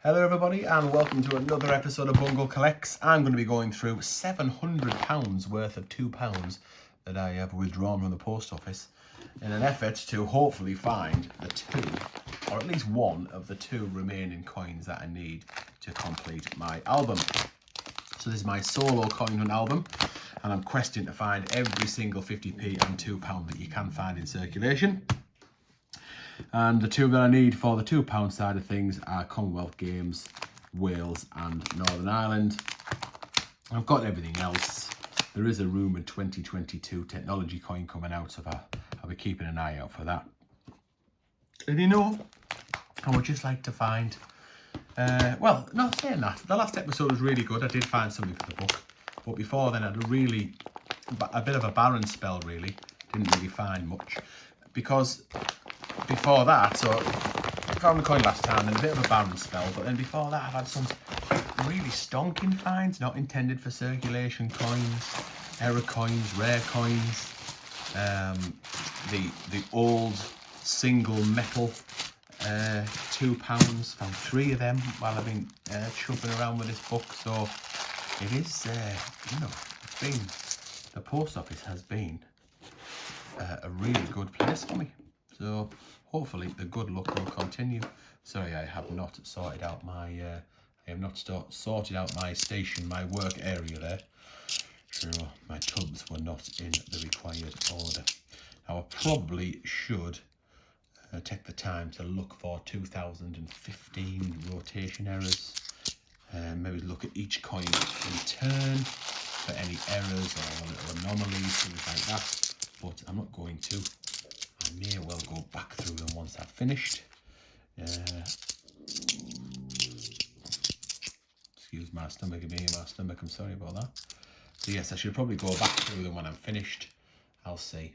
Hello everybody and welcome to another episode of Bungle Collects. I'm going to be going through £700 worth of £2 that I have withdrawn from the post office in an effort to hopefully find the two, or at least one of the two remaining coins that I need to complete my album. So this is my solo coin hunt album and I'm questing to find every single 50p and £2 that you can find in circulation. And the two that I need for the £2 side of things are Commonwealth Games, Wales and Northern Ireland. I've got everything else. There is a rumoured 2022 technology coin coming out, so I'll be keeping an eye out for that. And you know, I would just like to find, well, not saying that, the last episode was really good. I did find something for the book. But before then I had a bit of a barren spell really. Didn't really find much. Because before that, so I found the coin last time and a bit of a barren spell, but then before that I've had some really stonking finds, not intended for circulation coins, error coins, rare coins, the old single metal £2, found 3 of them while I've been chuffing around with this book. So it is, you know, it's been, the post office has been a really good place for me. So hopefully the good luck will continue. Sorry, I have not sorted out my sorted out my station, my work area there. So my tubs were not in the required order. Now I probably should take the time to look for 2015 rotation errors. Maybe look at each coin in turn for any errors or little anomalies, things like that. But I'm not going to. I may well go back through them once I've finished. Excuse my stomach being my stomach, I'm sorry about that. So yes, I should probably go back through them when I'm finished. I'll see.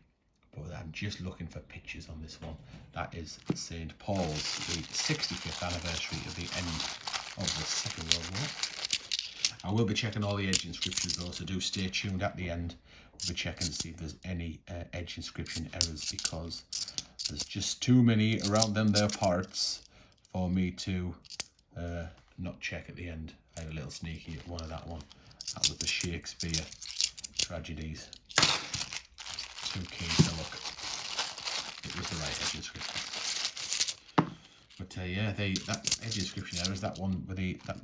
But I'm just looking for pictures on this one. That is St. Paul's, the 65th anniversary of the end of the Second World War. I will be checking all the edge inscriptions though, so do stay tuned at the end. We'll be checking to see if there's any edge inscription errors, because there's just too many around them there parts for me to not check at the end. I had a little sneaky at one of that one. That was the Shakespeare tragedies. Too keen to look. It was the right edge inscription. But yeah, that edge inscription error is that one with the the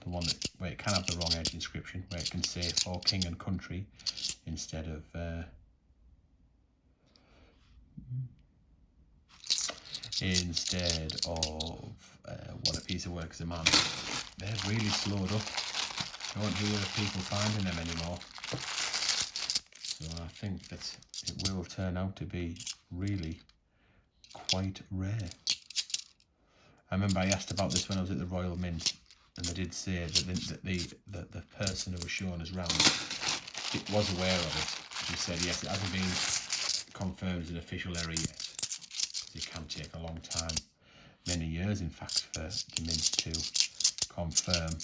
one that where it can have the wrong edge inscription, where it can say for king and country instead of what a piece of work is a man. They're really slowed up. Don't hear of people finding them anymore. So I think that it will turn out to be really quite rare. I remember I asked about this when I was at the Royal Mint, and they did say that the person who was showing us round it was aware of it. She said yes, it hasn't been confirmed as an official error yet. It can take a long time, many years in fact, for the Mint to confirm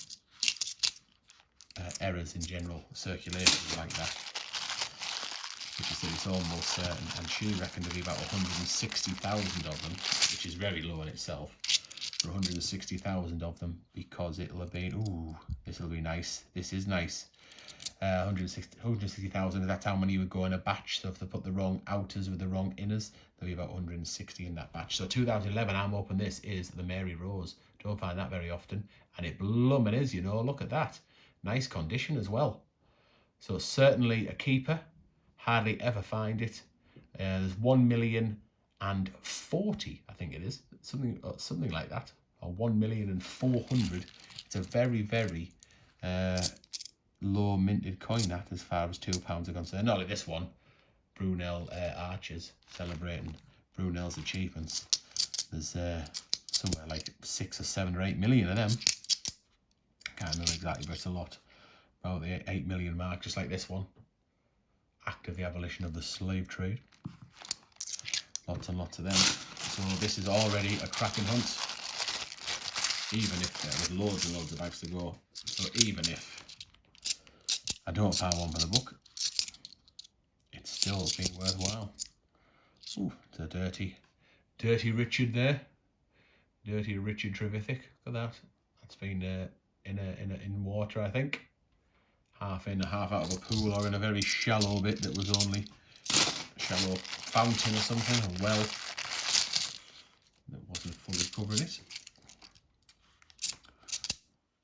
errors in general circulation like that. But she said it's almost certain, and she reckoned there'll be about 160,000 of them, which is very low in itself. 160,000 of them, because it'll have been, ooh, this will be nice. This is nice. 160,000, that's how many would go in a batch. So if they put the wrong outers with the wrong inners, there'll be about 160 in that batch. So 2011, I'm hoping this is the Mary Rose. Don't find that very often, and it blooming is, you know. Look at that, nice condition as well. So certainly a keeper. Hardly ever find it. There's 1,040,000, I think it is, something like that, or 1,400,000. It's a very, very low minted coin, that, as far as £2 are concerned. Not like this one, Brunel Archers, celebrating Brunel's achievements. There's somewhere like 6 or 7 or 8 million of them. Can't remember exactly, but it's a lot. About the 8 million mark, just like this one. Act of the abolition of the slave trade. Lots and lots of them. So this is already a cracking hunt, even if there's loads and loads of bags to go. So even if I don't find one for the book, it's still been worthwhile. Ooh, it's a dirty Richard there. Dirty Richard Trevithick. Look at that. That's been in water, I think. Half in, half out of a pool, or in a very shallow bit that was only a shallow fountain or something, a well that wasn't fully covering it.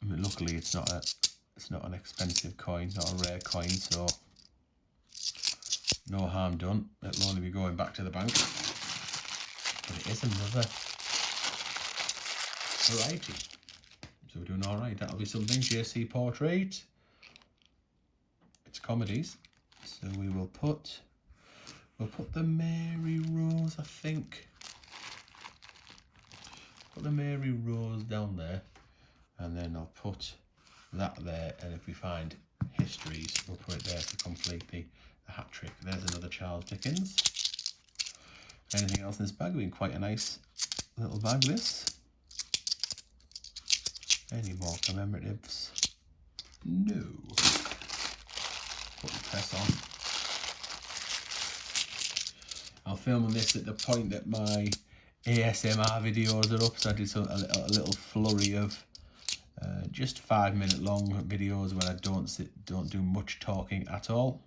I mean, luckily it's not an expensive coin, not a rare coin, so no harm done. It'll only be going back to the bank. But it is another variety. So we're doing all right. That'll be something. JC Portrait. It's comedies. So we'll put the Mary Rose, I think. Put the Mary Rose down there, and then I'll put that there. And if we find histories, we'll put it there to complete the hat trick. There's another Charles Dickens. Anything else in this bag? Been quite a nice little bag, this. Any more commemoratives? No. Put the press on. I'll film this at the point that my ASMR videos are up, so I did a little flurry of just 5-minute long videos where I don't do much talking at all.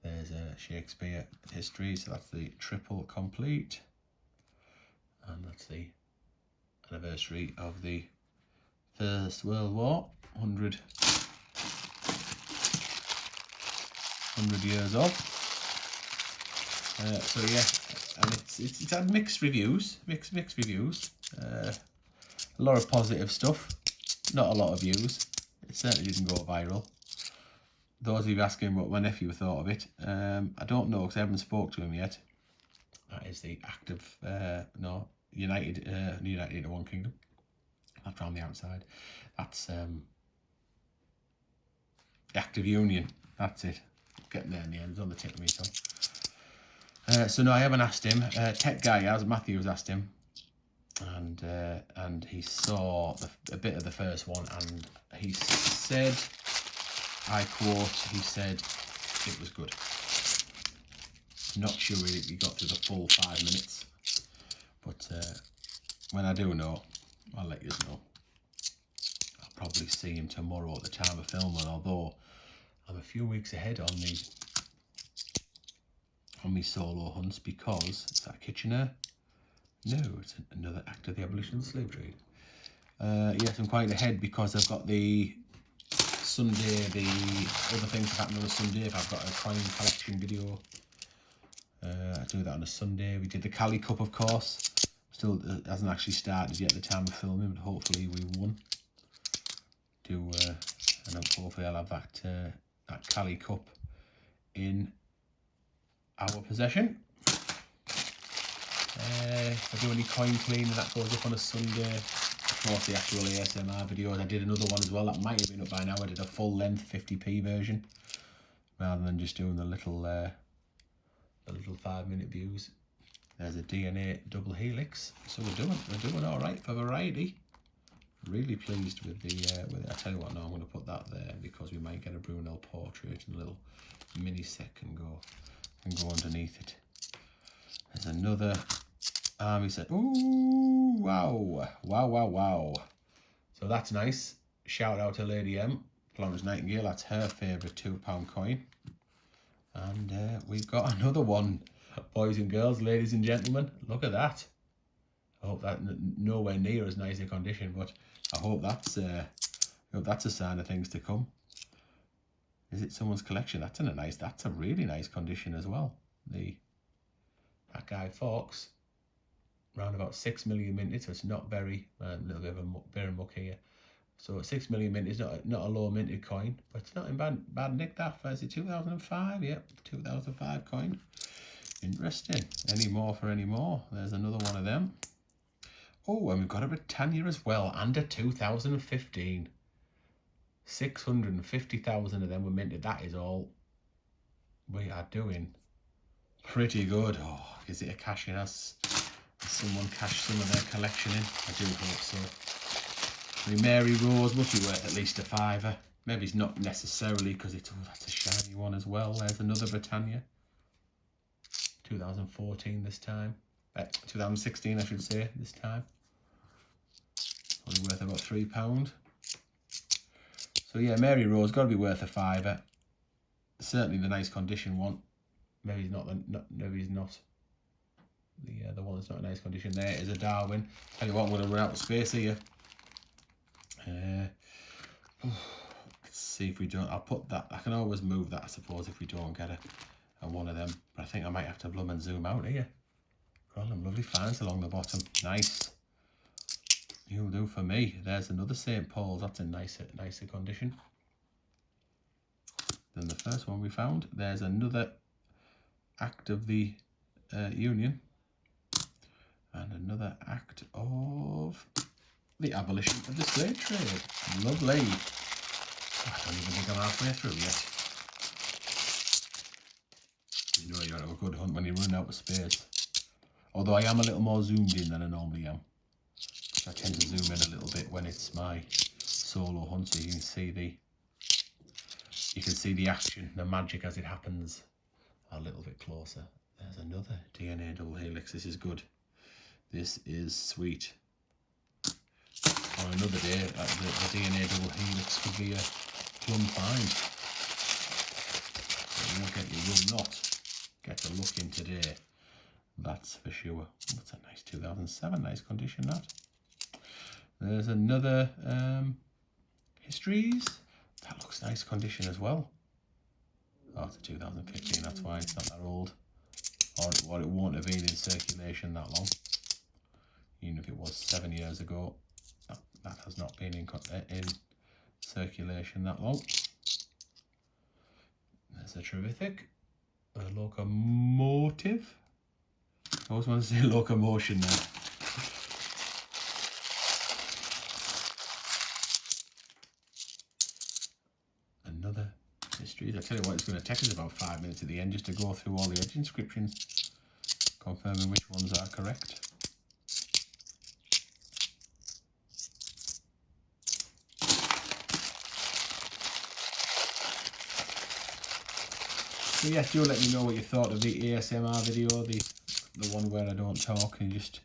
There's a Shakespeare history, so that's the triple complete, and that's the anniversary of the First World War, 100 years of. So yeah, and it's had mixed reviews, mixed reviews. A lot of positive stuff, not a lot of views. It certainly didn't go viral. Those of you asking what my nephew thought of it, I don't know because I haven't spoke to him yet. That is the active, United into One Kingdom. That's around the outside. That's the active union. That's it. Getting there in the end. It's on the tip of me tongue. So no, I haven't asked him. Tech guy has. Matthew has asked him, and he saw a bit of the first one, and he said, I quote, he said it was good. Not sure he got through the full 5 minutes, but when I do know, I'll let you know. I'll probably see him tomorrow at the time of filming, although I'm a few weeks ahead on my solo hunts, because it's that Kitchener. No, it's another act of the abolition of the slave trade. Yes, I'm quite ahead because I've got the Sunday, the other things that happen on a Sunday. If I've got a coin collection video, I do that on a Sunday. We did the Cali Cup, of course. Still hasn't actually started yet at the time of filming, but hopefully we won. And hopefully I'll have that Cali Cup in our possession. If I do any coin cleaning, that goes up on a Sunday. Of course, the actual ASMR videos. I did another one as well. That might have been up by now. I did a full length 50p version rather than just doing the little 5-minute views. There's a DNA double helix. So we're doing all right for variety. Really pleased with with it. I tell you what, now I'm going to put that there because we might get a Brunel portrait and a little mini set can go underneath it. There's another army set. Ooh, wow. So that's nice. Shout out to Lady M, Florence Nightingale. That's her favourite £2 coin. And we've got another one. Boys and girls, ladies and gentlemen, look at that. I hope that nowhere near as nice a condition, but I hope that's a sign of things to come. Is it someone's collection? That's a really nice condition as well. That Guy Fawkes, around about 6 million minted, so it's not very, a little bit of a bare muck here. So 6 million mint is not a low minted coin, but it's not in bad nick. That is it 2005? Yep, 2005 coin. Interesting. Any more for any more? There's another one of them. Oh, and we've got a Britannia as well, and a 2015. 650,000 of them were minted. That is all we are doing. Pretty good. Oh, is it a cash in? Has someone cashed some of their collection in? I do hope so. I mean, Mary Rose must be worth at least a £5. Maybe it's not necessarily because that's a shiny one as well. There's another Britannia. 2014 this time. 2016, I should say, this time. Probably worth about about £3. So yeah, Mary Rose got to be worth a fiver. Certainly the nice condition one. Maybe he's not the one that's not in nice condition. There is a Darwin. Tell you what, I'm going to run out of space here. Let's see if we don't. I'll put that. I can always move that, I suppose, if we don't get a one of them. But I think I might have to bloom and zoom out here. Got them lovely fans along the bottom. Nice. You'll do for me. There's another St. Paul's. That's in nicer condition than the first one we found. There's another Act of the Union. And another act of the abolition of the slave trade. Lovely. Oh, I don't even think I'm halfway through yet. You know you're on a good hunt when you run out of space. Although I am a little more zoomed in than I normally am. I tend to zoom in a little bit when it's my solo hunt, so you can see the action, the magic as it happens a little bit closer. There's another DNA double helix. This is good. This is sweet. On another day, the DNA double helix could be a plum find. You will not get a look in today. That's for sure. That's a nice 2007, nice condition that. There's another Histories. That looks nice condition as well. Oh, it's a 2015, that's why it's not that old. Or it won't have been in circulation that long. Even if it was 7 years ago, that has not been in circulation that long. There's a terrific locomotive. I always want to say locomotion now. Another Histories. I tell you what, it's going to take us about 5 minutes at the end just to go through all the edge inscriptions, confirming which ones are correct. So yes, do let me know what you thought of the ASMR video, the one where I don't talk and just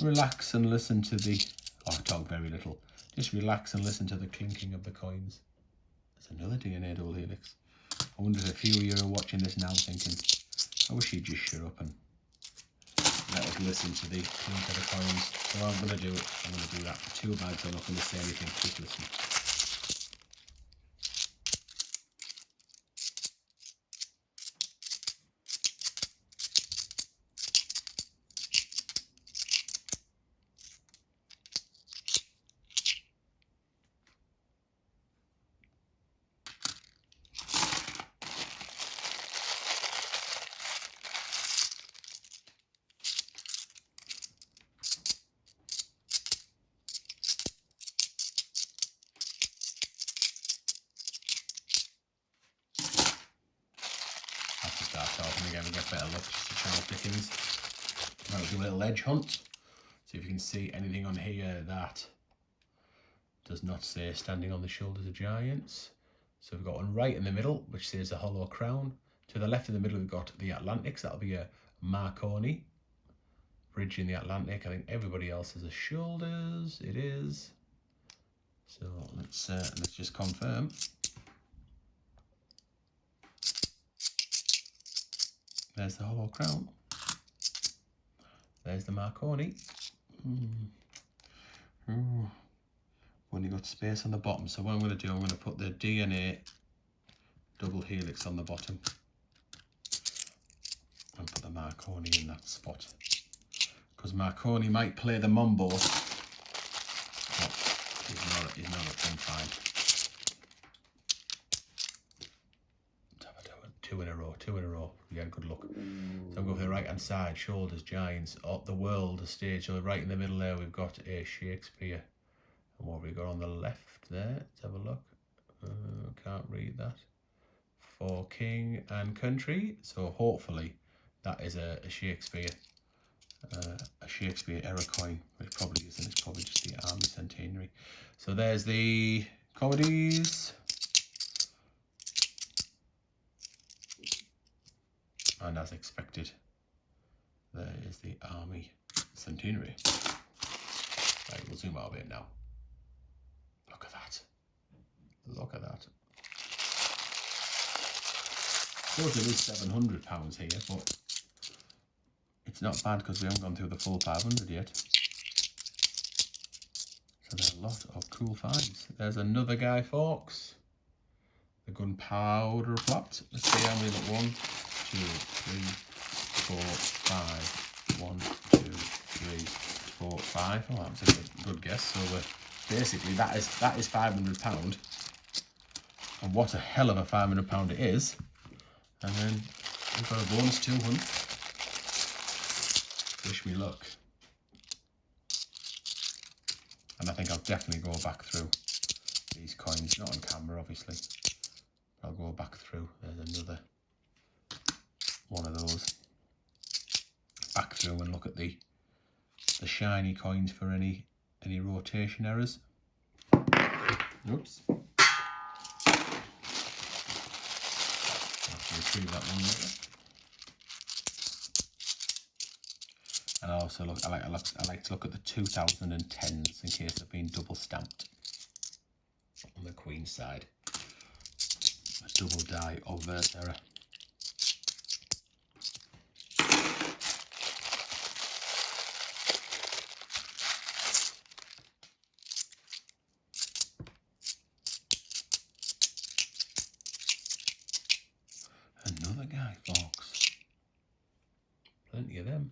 relax and listen to I talk very little. Just relax and listen to the clinking of the coins. There's another DNA double helix. I wonder if a few of you are watching this now thinking, I wish he'd just shut up and let us listen to the clink of the coins. So I'm going to do that for 2 bags. I'm not going to say anything, just listen. Again, we get better luck just to channel pickings. Might do a little edge hunt. See if you can see anything on here that does not say standing on the shoulders of giants. So we've got one right in the middle, which says the hollow crown. To the left in the middle, we've got the Atlantic. So that'll be a Marconi bridge in the Atlantic. I think everybody else has a shoulders. It is. So let's just confirm. There's the hollow crown. There's the Marconi. Only got space on the bottom. So what I'm going to do, I'm going to put the DNA double helix on the bottom and put the Marconi in that spot. Because Marconi might play the mumbo, but he's not a fun find. Two in a row. We get a good look. So I'm going for the right hand side, shoulders, giants, the world, the stage. So right in the middle there, we've got a Shakespeare. And what have we got on the left there? Let's have a look. Can't read that. For king and country. So hopefully that is a Shakespeare era coin. It probably isn't. It's probably just the army centenary. So there's the comedies. And as expected, there is the army centenary. Right, we'll zoom out a bit now. Look at that. Of course, it is £700 here, but it's not bad because we haven't gone through the full 500 yet. So there's a lot of cool finds. There's another guy, folks. The gunpowder plot. Let's see how many got. 1, 2, 3, 4, 5. 1, 2, 3, 4, 5. Oh, that was a good guess. So basically, that is £500. And what a hell of a £500 it is. And then we've got a bonus 200. Wish me luck. And I think I'll definitely go back through these coins, not on camera obviously. I'll go back through. There's another one of those. Back through and look at the shiny coins for any rotation errors. Oops. I'll have to retrieve that one later. And I also look. I like to look at the 2010s in case they've been double stamped on the Queen side. A double die obverse error. Another guy, folks. Plenty of them.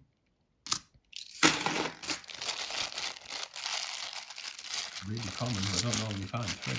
Really common, but I don't normally find 3.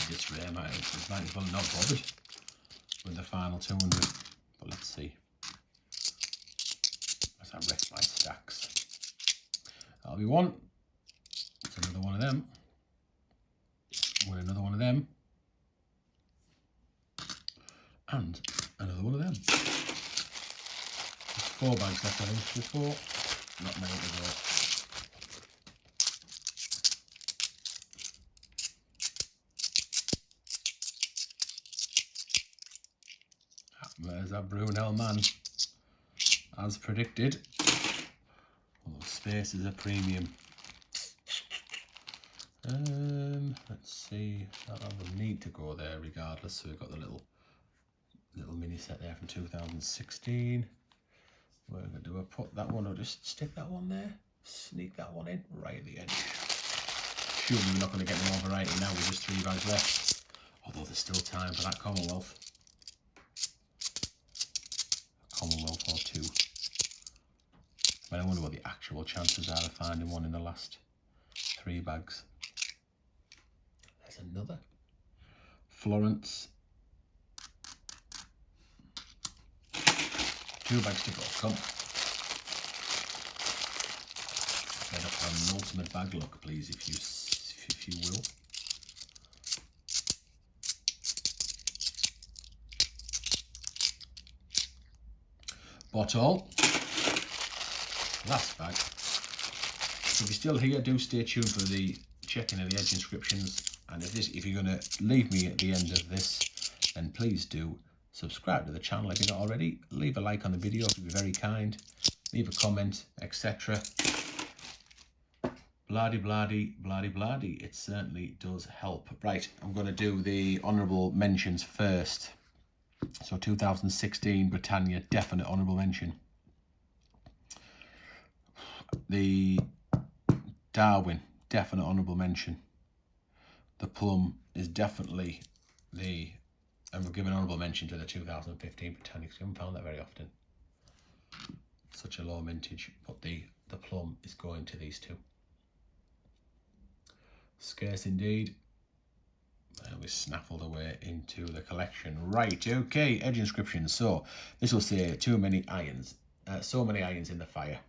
It's rare, might as well not bothered with the final 200, but let's see. As I wreck my stacks. That'll be one. It's another one of them. With another one of them. And another one of them. There's 4 bags left, I think. 4. Not many to go. There's that Brunel man, as predicted. Although space is a premium. Let's see. That will need to go there regardless. So we've got the little mini set there from 2016. What am I going to do? I put that one, or just stick that one there. Sneak that one in right at the end. Surely we're not going to get more variety now with just 3 bags left. Although there's still time for that Commonwealth. Commonwealth or 2. I mean, I wonder what the actual chances are of finding one in the last 3 bags. There's another. Florence. 2 bags to go. Come. Get up for an ultimate bag luck, please, if you will. Bottle. Last bag. If you're still here, do stay tuned for the checking of the edge inscriptions. And if you're going to leave me at the end of this, then please do subscribe to the channel if you're not already. Leave a like on the video if you'd be very kind. Leave a comment, etc. Bloody, bloody, bloody, bloody. It certainly does help. Right, I'm going to do the honourable mentions first. So 2016 Britannia, definite honourable mention. The Darwin, definite honourable mention. The Plum is definitely and we'll give an honourable mention to the 2015 Britannia, because we haven't found that very often. Such a low mintage, but the Plum is going to these 2. Scarce indeed. And we snaffled away into the collection. Right, okay, edge inscription. So this will say too many irons. So many irons in the fire.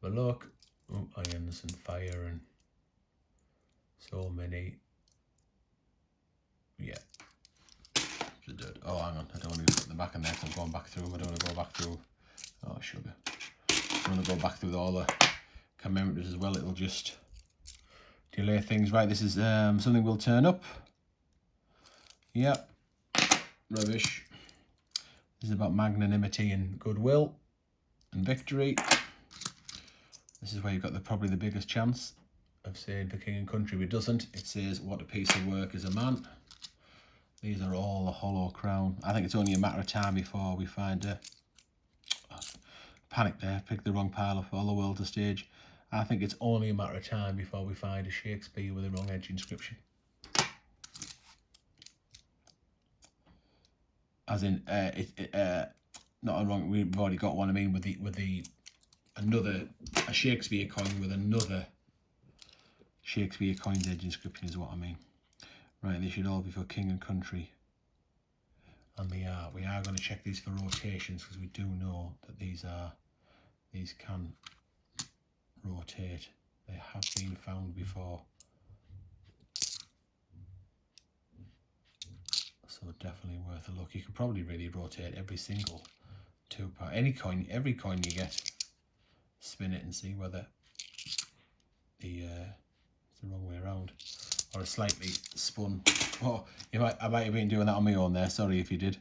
But look, oh, irons and fire and so many. Yeah. Oh, hang on. I don't want to put them back in there because I'm going back through them. I don't want to go back through. Oh, sugar. I don't want to go back through all the commemoratives as well. It'll just delay things. Right, this is something will turn up. Yep. Rubbish. This is about magnanimity and goodwill and victory. This is where you've got probably the biggest chance of saying for king and country, but it doesn't. It says, what a piece of work is a man. These are all a hollow crown. I think it's only a matter of time before we find a panic there, picked the wrong pile of all the world to stage. I think it's only a matter of time before we find a Shakespeare with a wrong edge inscription. As in, not a wrong. We've already got one. I mean, with a Shakespeare coin with another Shakespeare coin's edge inscription is what I mean. Right, they should all be for king and country. And we are going to check these for rotations because we do know that these can rotate. They have been found before. So definitely worth a look. You could probably really rotate every single £2. Every coin you get, spin it and see whether it's the wrong way around or a slightly spun. Oh, I might have been doing that on my own there. Sorry if you did.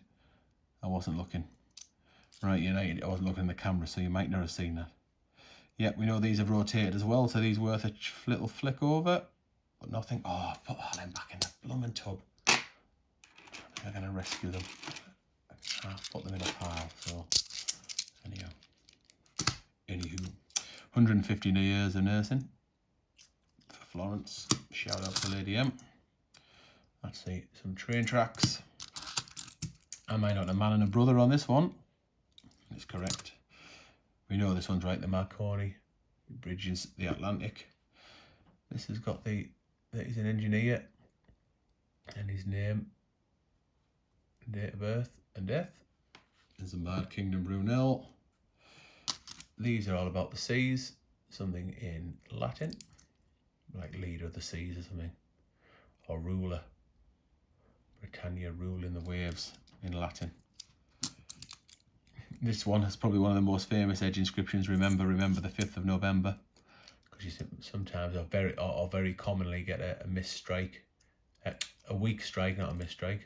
I wasn't looking. Right, United. I wasn't looking at the camera, so you might not have seen that. Yep, we know these have rotated as well, so these worth a little flick over, but nothing. Oh, put all them back in the blooming tub. I'm going to rescue them. I can't put them in a pile, so anyhow. Anywho, 150 years of nursing for Florence. Shout out to Lady M. Let's see, some train tracks. Am I not a man and a brother on this one? It's correct. We know this one's right, the Marconi bridges the Atlantic. This has got that he's an engineer and his name, date of birth and death. There's a Mad Kingdom Brunel. These are all about the seas, something in Latin, like leader of the seas or something, or ruler. Britannia ruling the waves in Latin. This one is probably one of the most famous edge inscriptions. Remember the 5th of November, because you sometimes or very commonly get a misstrike, a weak strike, not a misstrike,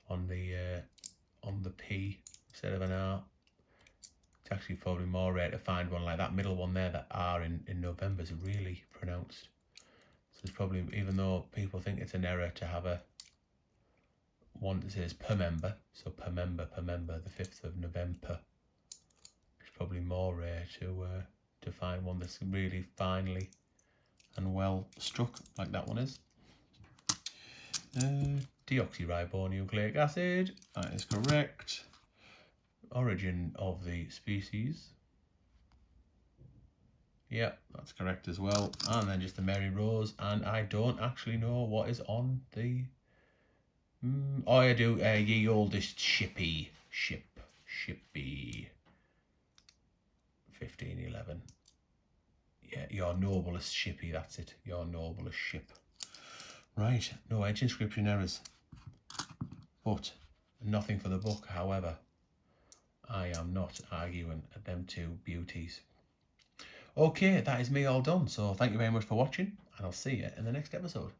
on the P instead of an R. It's actually probably more rare to find one like that middle one there. That R in November is really pronounced. So it's probably, even though people think it's an error to have a one that says per member, so per member, the 5th of November. It's probably more rare to find one that's really finely and well struck like that one is. Deoxyribonucleic acid, that is correct. Origin of the species. Yeah, that's correct as well. And then just the Mary Rose, and I don't actually know what is on the oh, I do. Ye oldest shippy. 1511. Yeah, your noblest shippy, that's it. Your noblest ship. Right, no edge inscription errors. But nothing for the book, however. I am not arguing at them two beauties. Okay, that is me all done. So thank you very much for watching, and I'll see you in the next episode.